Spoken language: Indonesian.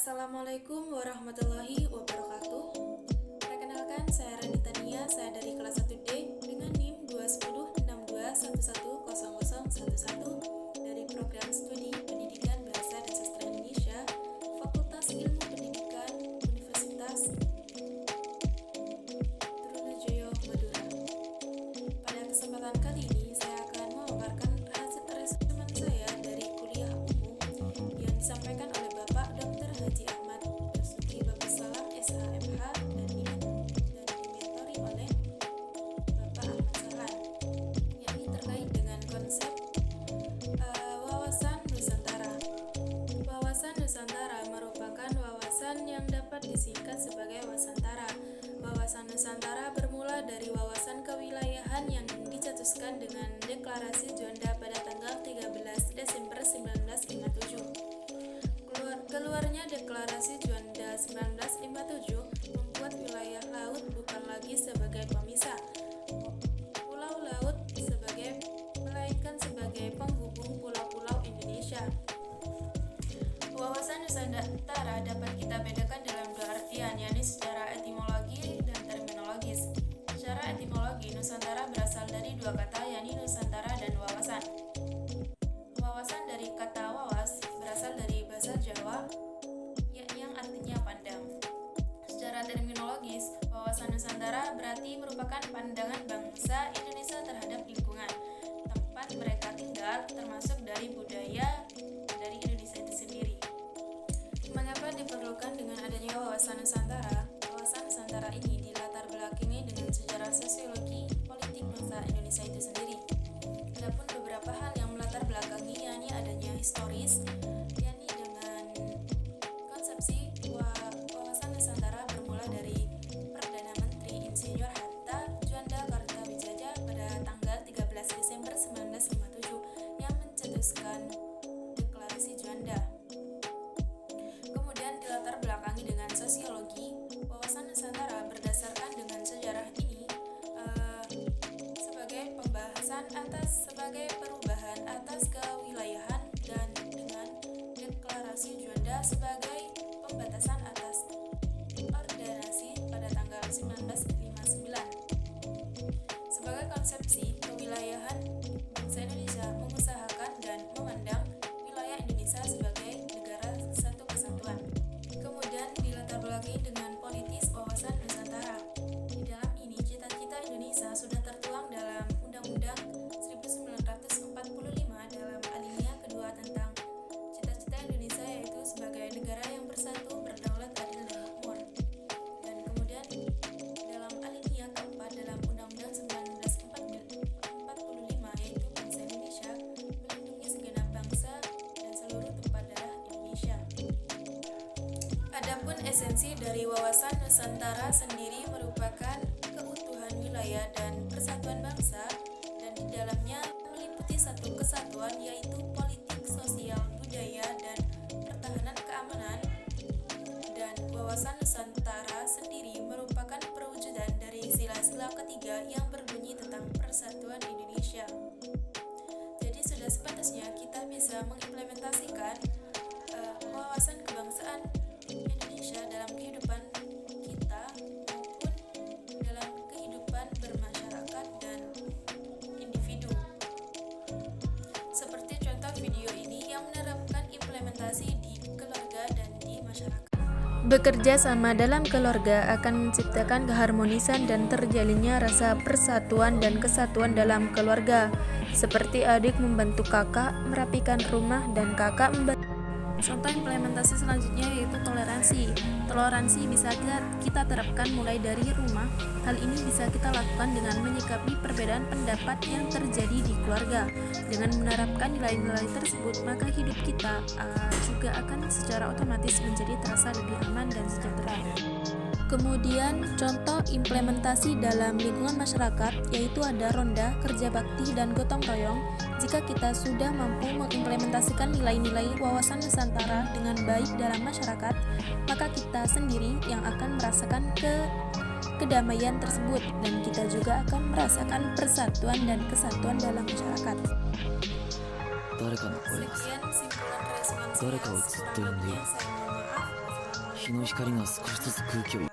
Assalamualaikum warahmatullahi wabarakatuh. Perkenalkan, saya Ranita Nia, saya dari kelas 1D dengan NIM 21062110011 dari program studi Pendidikan Bahasa dan Sastra Indonesia, Fakultas Ilmu Pendidikan Universitas Trunojoyo, Madura. Pada kesempatan kali ini, saya akan memaparkan hasil resumen saya dari kuliah umum yang disampaikan oleh Bapak Dr. Haji Ahmad Darsuki Babussalam SHMH dan dimentori oleh Bapak Ahmad Sahlan, yakni terkait dengan konsep wawasan Nusantara. Wawasan Nusantara merupakan wawasan yang dapat disingkat sebagai Wasantara. Wawasan Nusantara bermula dari wawasan kewilayahan yang dicetuskan dengan Deklarasi Juanda pada tanggal 13 Desember 1957. Keluarnya Deklarasi Juanda 1957 membuat wilayah laut bukan lagi sebagai pemisah pulau laut melainkan sebagai penghubung pulau-pulau Indonesia. Wawasan Nusantara dapat kita bedakan dalam dua artian, yakni secara etimologi dan terminologis. Secara etimologi, Nusantara berasal dari dua kata, yakni Nusantara dan wawasan. Wawasan dari kata wawas berasal dari bahasa Jawa yang artinya pandang. Secara terminologis, wawasan Nusantara berarti merupakan pandangan bangsa Indonesia terhadap lingkungan tempat mereka tinggal, termasuk dari budaya dari Indonesia itu sendiri. Mengapa diperlukan dengan adanya wawasan Nusantara? Wawasan Nusantara ini dilatar belakangi dengan sejarah sosiologi politik bangsa Indonesia itu sendiri. Adapun beberapa hal yang melatar belakangi, yakni adanya historis, yakni dengan konsepsi wawasan Nusantara bermula dari Perdana Menteri Insinyur Hatta Juanda Kartawijaya pada tanggal 13 Desember 1957 yang mencetuskan Deklarasi Juanda. Kemudian dilatar belakangi dengan sosiologi, wawasan Nusantara berdasarkan dengan sejarah ini sebagai perubahan atas kewilayahan dan dengan Deklarasi Juanda sebagai pembatasan atas ordinasi pada tanggal 1959. Sebagai konsepsi kewilayahan, bangsa Indonesia mengusahakan dan memandang wilayah Indonesia sebagai negara satu kesatuan. Kemudian dilatar belakangi dengan politis wawasan Nusantara. Di dalam ini cita-cita Indonesia sudah tertuang dalam Undang-Undang 1945 dalam alinea kedua tentang cita-cita Indonesia, yaitu sebagai negara yang bersatu, berdaulat, adil, dan makmur. Dan kemudian dalam alinea keempat dalam Undang-Undang 1945 yaitu bangsa Indonesia melindungi segenap bangsa dan seluruh tumpah darah Indonesia. Adapun esensi dari wawasan Nusantara sendiri merupakan keutuhan wilayah dan persatuan bangsa, dan di dalamnya meliputi satu kesatuan, yaitu politik, sosial, budaya, dan pertahanan keamanan. Dan wawasan Nusantara sendiri merupakan perwujudan dari sila-sila ketiga yang berbunyi tentang persatuan Indonesia. Jadi sudah sepantasnya kita bisa mengimplementasikan wawasan kebangsaan Indonesia dalam kehidupan kita maupun dalam kehidupan bermasyarakat dan individu. Seperti contoh video ini yang menerapkan implementasi di keluarga dan di masyarakat. Bekerja sama dalam keluarga akan menciptakan keharmonisan dan terjalinnya rasa persatuan dan kesatuan dalam keluarga, seperti adik membantu kakak merapikan rumah dan kakak membantu. Contoh implementasi selanjutnya yaitu toleransi. Toleransi bisa kita terapkan mulai dari rumah. Hal ini bisa kita lakukan dengan menyikapi perbedaan pendapat yang terjadi di keluarga. Dengan menerapkan nilai-nilai tersebut, maka hidup kita juga akan secara otomatis menjadi terasa lebih aman dan sejahtera. Kemudian contoh implementasi dalam lingkungan masyarakat yaitu ada ronda, kerja bakti, dan gotong royong. Jika kita sudah mampu mengimplementasikan nilai-nilai wawasan Nusantara dengan baik dalam masyarakat, maka kita sendiri yang akan merasakan kedamaian tersebut, dan kita juga akan merasakan persatuan dan kesatuan dalam masyarakat. Sekian simpulan resumen saya, kurang lebihnya saya mohon maaf. 日の光が少しずつ空気を